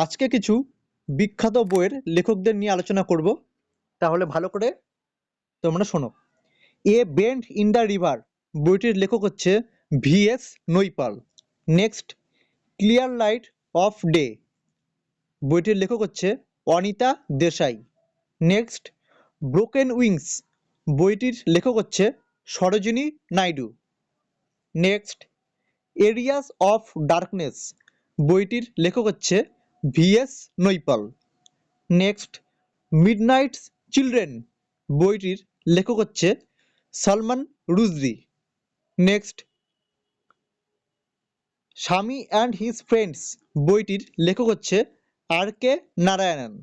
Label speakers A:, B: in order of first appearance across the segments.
A: আজকে কিছু বিখ্যাত বইয়ের লেখকদের নিয়ে আলোচনা করব। তাহলে ভালো করে তোমরা শোনো। A bend in the river বইটির লেখক হচ্ছে V S. Naipaul. Next, clear light of day বইটির লেখক হচ্ছে Anita Desai. Next, broken wings বইটির লেখক হচ্ছে Sarojini Naidu. Next, areas of darkness বইটির লেখক হচ্ছে V S. Naipaul. Next, midnight's children বইটির লেখক হচ্ছে Salman Rushdie. Next, Swami and his friends বইটির লেখক হচ্ছে আর.কে. নারায়ণন।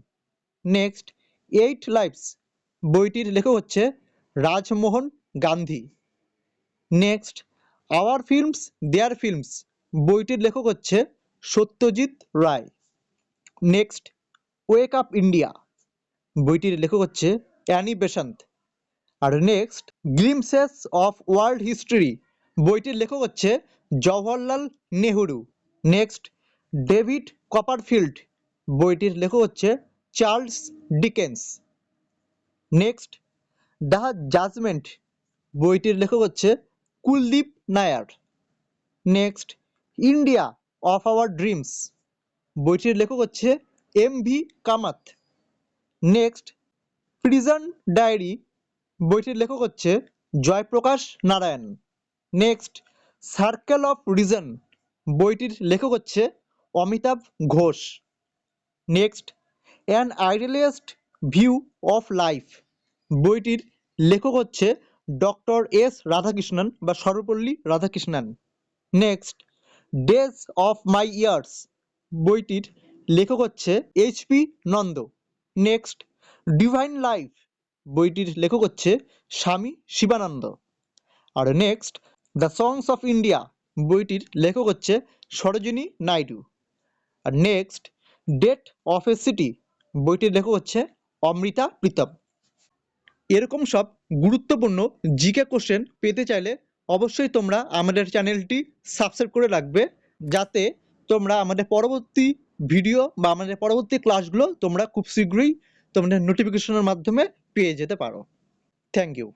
A: নেক্সট, 8 লাইফস বইটির লেখক হচ্ছে Rajmohan Gandhi. Next, our films their films বইটির লেখক হচ্ছে Satyajit Ray. Next, wake up India বইটির লেখক হচ্ছে অ্যানি বেসান্ত। আর next, glimpses of world history বইটির লেখক হচ্ছে Jawaharlal Nehru. Next, David Copperfield বইটির লেখক হচ্ছে Charles Dickens. Next, the judgment বইটির লেখক হচ্ছে Kuldip Nayar. Next, India of our dreams বইটির লেখক হচ্ছে M V. Kamath. Next, prison diary বইটির লেখক হচ্ছে Jayaprakash Narayan. Next, circle of reason বইটির লেখক হচ্ছে Amitav Ghosh. Next, an idealist view of life বইটির লেখক হচ্ছে ডক্টর এস রাধাকৃষ্ণন বা Sarvepalli Radhakrishnan. Next, days of my years বইটির লেখক হচ্ছে H P. Nanda. Next, divine life বইটির লেখক হচ্ছে স্বামী শিবানন্দ। আর next, the songs of India বইটির লেখক হচ্ছে সরোজিনী নাইডু। আর next, death of a city বইটির লেখক হচ্ছে অমৃতা প্রীতম। এরকম সব গুরুত্বপূর্ণ জিকে কোশ্চেন পেতে চাইলে অবশ্যই তোমরা আমাদের চ্যানেলটি সাবস্ক্রাইব করে রাখবে, যাতে তোমরা আমাদের পরবর্তী ভিডিও বা আমাদের পরবর্তী ক্লাসগুলো তোমরা খুব শীঘ্রই তোমাদের নোটিফিকেশনের মাধ্যমে পেয়ে যেতে পারো। Thank you.